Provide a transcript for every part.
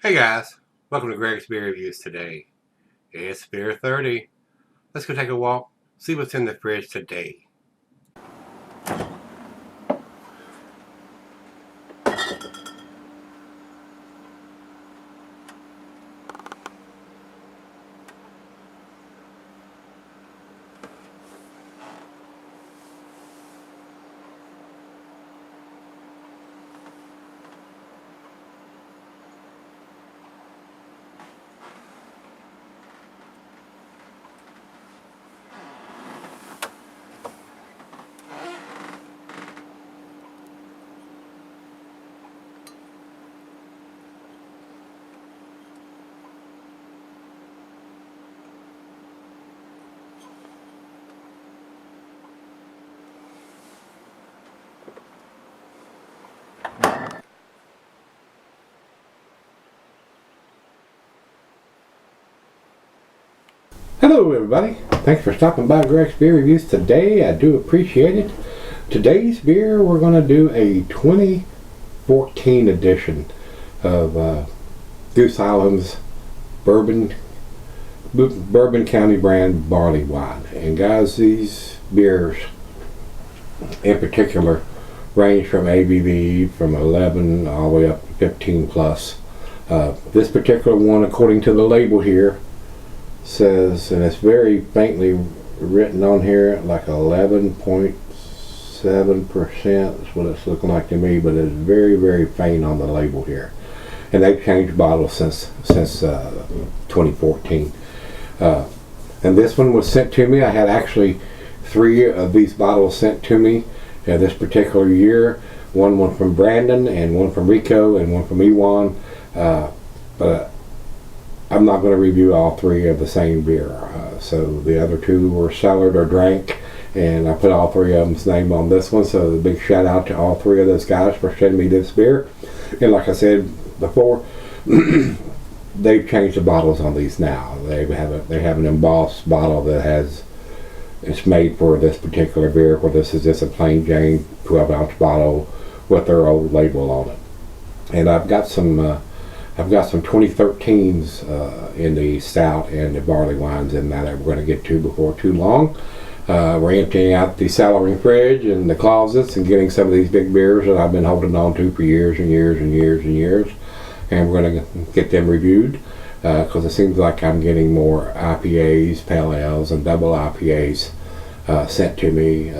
Hey guys, welcome to Gregsbeerreviews today. It's beer 30. Let's go take a walk, see what's in the fridge today. Hello everybody, thanks for stopping by Gregsbeerreviews today. I do appreciate it. Today's beer, we're going to do a 2014 edition of Goose Island's Bourbon County brand barley wine. And guys, these beers in particular range from ABV from 11 all the way up to 15 plus. This particular one, according to the label here, says, and it's very faintly written on here, like 11.7% is what it's looking like to me, but it's very, very faint on the label here. And they've changed bottles since 2014. And this one was sent to me. I had actually 3 of these bottles sent to me this particular year. One from Brandon, and one from Rico, and one from Ewan. But I'm not going to review all 3 of the same beer. So the other 2 were cellared or drank, and I put all 3 of them's name on this one. So a big shout out to all 3 of those guys for sending me this beer. And like I said before, they've changed the bottles on these now. They have an embossed bottle that it's made for this particular beer, where this is just a plain Jane 12-ounce bottle with their old label on it. And I've got some 2013s in the stout and the barley wines in that we're going to get to before too long. We're emptying out the cellaring fridge and the closets and getting some of these big beers that I've been holding on to for years and years and years and years. And we're going to get them reviewed because it seems like I'm getting more IPAs, pale ales, and double IPAs sent to me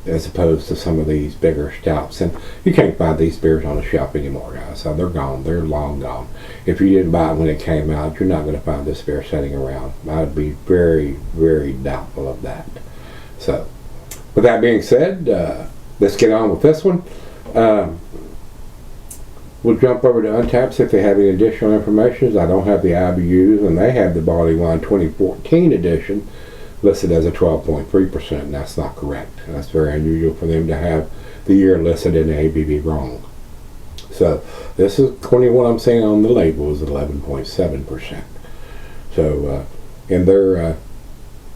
as opposed to some of these bigger stouts. And you can't find these beers on the shelf anymore, guys. So they're gone. They're long gone. If you didn't buy it when it came out, you're not going to find this beer sitting around. I'd be very, very doubtful of that. So, with that being said, let's get on with this one. We'll jump over to Untappd, see if they have any additional information. I don't have the IBUs, and they have the Barley Wine 2014 edition listed as a 12.3%, and that's not correct. And that's very unusual for them to have the year listed in the ABV wrong. So this is what I'm saying on the label is 11.7%. So in their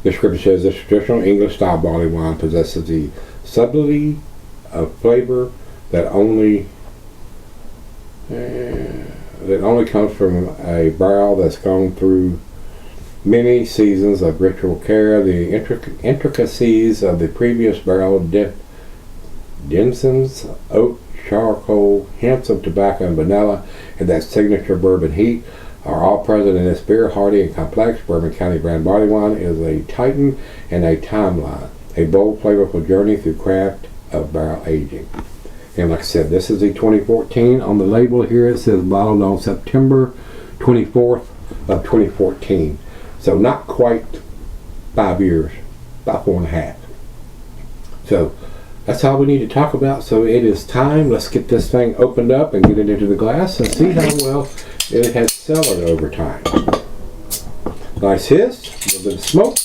description says this traditional English style barley wine possesses the subtlety of flavor that only comes from a barrel that's gone through many seasons of ritual care. The intricacies of the previous barrel denseness, oak, charcoal, hints of tobacco and vanilla, and that signature bourbon heat are all present in this beer. Hearty and complex, Bourbon County brand barley wine is a titan and a timeline, a bold, flavorful journey through craft of barrel aging. And like I said, this is the 2014. On the label here it says bottled on September 24th of 2014. So not quite 5 years, about 4.5. So that's all we need to talk about. So it is time. Let's get this thing opened up and get it into the glass and see how well it has cellared over time. Nice hiss, a little bit of smoke.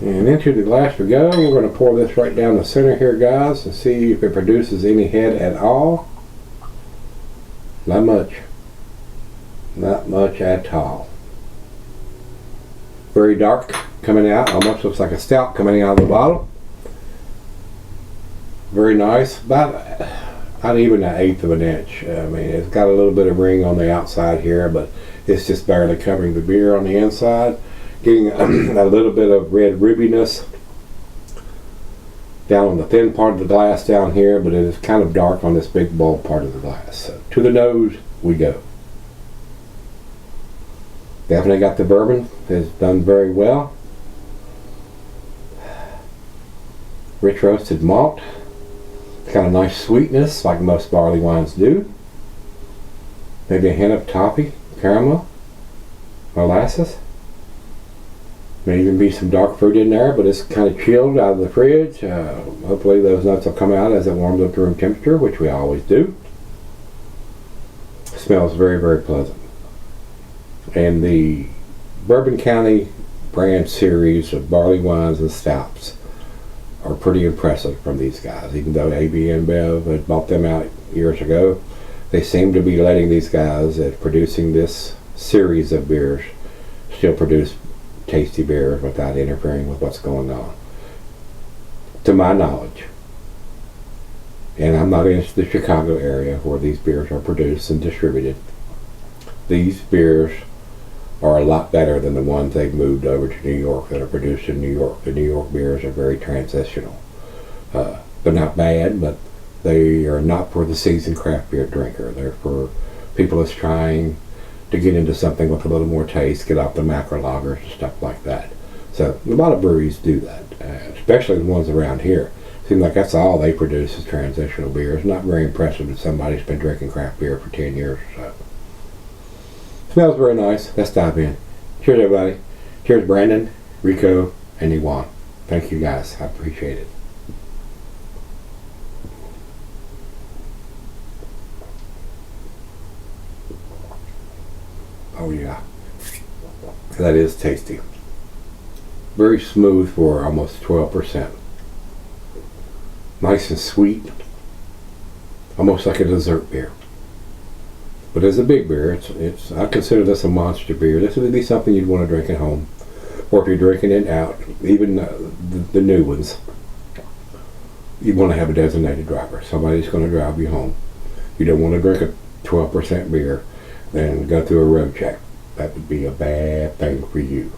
And into the glass we go. We're going to pour this right down the center here, guys, and see if it produces any head at all. Not much. Not much at all. Very dark coming out. Almost looks like a stout coming out of the bottle. Very nice. About not even an eighth of an inch. I mean, it's got a little bit of ring on the outside here, but it's just barely covering the beer on the inside. Getting a little bit of red rubbiness down on the thin part of the glass down here, but it is kind of dark on this big bold part of the glass. So to the nose we go. Definitely got the bourbon. It's done very well. Rich roasted malt. It's got a nice sweetness like most barley wines do. Maybe a hint of toffee, caramel, molasses. May even be some dark fruit in there, but it's kind of chilled out of the fridge. Hopefully those nuts will come out as it warms up to room temperature, which we always do. Smells very, very pleasant. And the Bourbon County brand series of barley wines and stouts are pretty impressive from these guys. Even though AB InBev had bought them out years ago, they seem to be letting these guys at producing this series of beers still produce tasty beers without interfering with what's going on, to my knowledge. And I'm not in the Chicago area where these beers are produced and distributed. These beers are a lot better than the ones they've moved over to New York that are produced in New York. The New York beers are very transitional. They're not bad, but they are not for the seasoned craft beer drinker. They're for people that's trying to get into something with a little more taste, get off the macro lagers and stuff like that. So a lot of breweries do that, especially the ones around here. Seems like that's all they produce is transitional beers. Not very impressive that somebody's been drinking craft beer for 10 years or so. Smells very nice. Let's dive in. Cheers, everybody. Cheers, Brandon, Rico, and Iwan. Thank you, guys. I appreciate it. Oh, yeah. That is tasty. Very smooth for almost 12%. Nice and sweet. Almost like a dessert beer. But as a big beer, I consider this a monster beer. This would be something you'd want to drink at home. Or if you're drinking it out, even the new ones, you want to have a designated driver. Somebody's going to drive you home. You don't want to drink a 12% beer, then go through a road check. That would be a bad thing for you.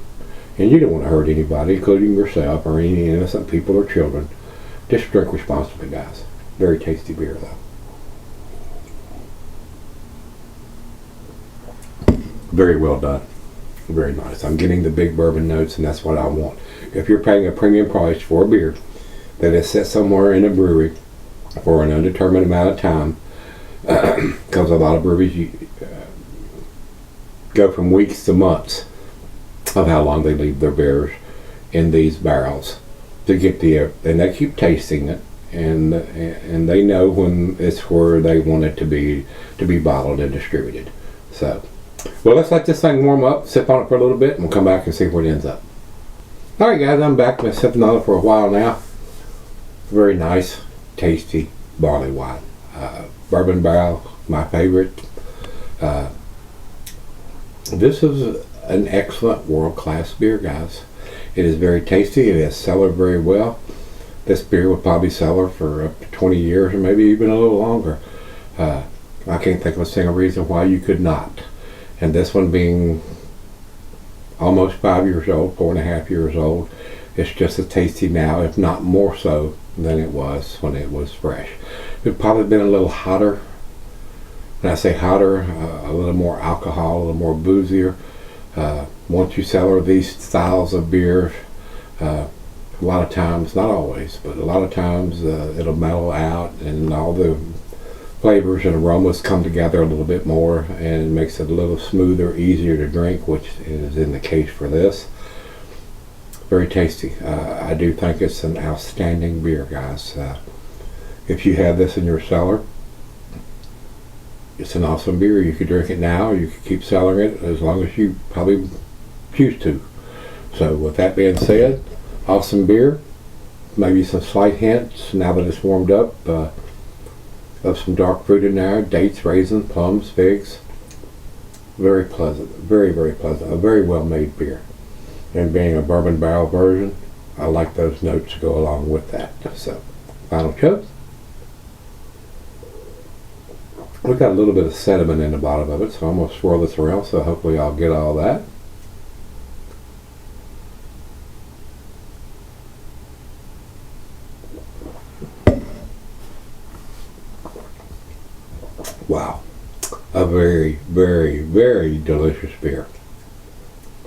And you don't want to hurt anybody, including yourself or any innocent people or children. Just drink responsibly, guys. Very tasty beer, though. Very well done. Very nice. I'm getting the big bourbon notes, and that's what I want. If you're paying a premium price for a beer that is set somewhere in a brewery for an undetermined amount of time, because a lot of breweries go from weeks to months of how long they leave their beers in these barrels to get and they keep tasting it, and they know when it's where they want it to be bottled and distributed. So, well, let's let this thing warm up, sip on it for a little bit, and we'll come back and see where it ends up. All right, guys, I'm back. Been sipping on it for a while now. Very nice, tasty barley wine. Bourbon barrel, my favorite. This is an excellent world-class beer, guys. It is very tasty. It has cellared very well. This beer would probably cellar for up to 20 years or maybe even a little longer. I can't think of a single reason why you could not. And this one being almost 5 years old, 4.5 years old, it's just as tasty now, if not more so than it was when it was fresh. It's probably been a little hotter. When I say hotter, a little more alcohol, a little more boozier. Once you cellar these styles of beer, a lot of times, not always, but a lot of times it'll mellow out and all the flavors and aromas come together a little bit more, and it makes it a little smoother, easier to drink, which is in the case for this. Very tasty. I do think it's an outstanding beer, guys. If you have this in your cellar, it's an awesome beer. You could drink it now, or you could keep cellaring it as long as you probably choose to. So with that being said, awesome beer. Maybe some slight hints, now that it's warmed up, of some dark fruit in there, dates, raisins, plums, figs. Very pleasant, very, very pleasant. A very well made beer. And being a bourbon barrel version, I like those notes to go along with that. So, final choke. We've got a little bit of sediment in the bottom of it, so I'm going to swirl this around, so hopefully I'll get all that. Wow. A very, very, very delicious beer.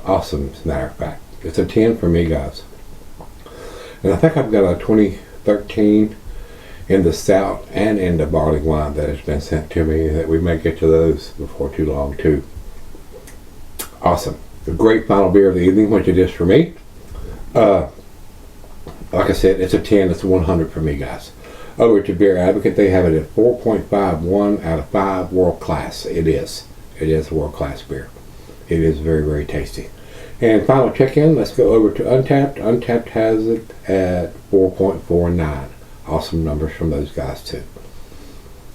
Awesome, as a matter of fact. It's a 10 for me, guys. And I think I've got a 2013 in the stout and in the barley wine that has been sent to me, that we may get to those before too long too. Awesome. A great final beer of the evening, which it is for me. Like I said, it's a 10, it's a 100 for me, guys. Over to Beer Advocate, they have it at 4.51 out of 5, world class. It is. It is a world class beer. It is very, very tasty. And final check-in, let's go over to Untapped. Untapped has it at 4.49. Awesome numbers from those guys too.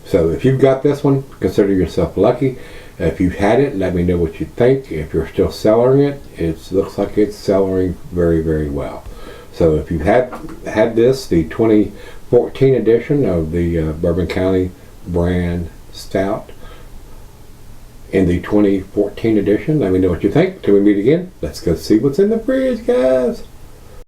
So if you've got this one, consider yourself lucky. If you've had it, let me know what you think. If you're still cellaring it, it looks like it's cellaring very, very well. So if you've had this, the 2014 edition of the Bourbon County brand stout, in the 2014 edition, let me know what you think. Till we meet again, let's go see what's in the fridge, guys.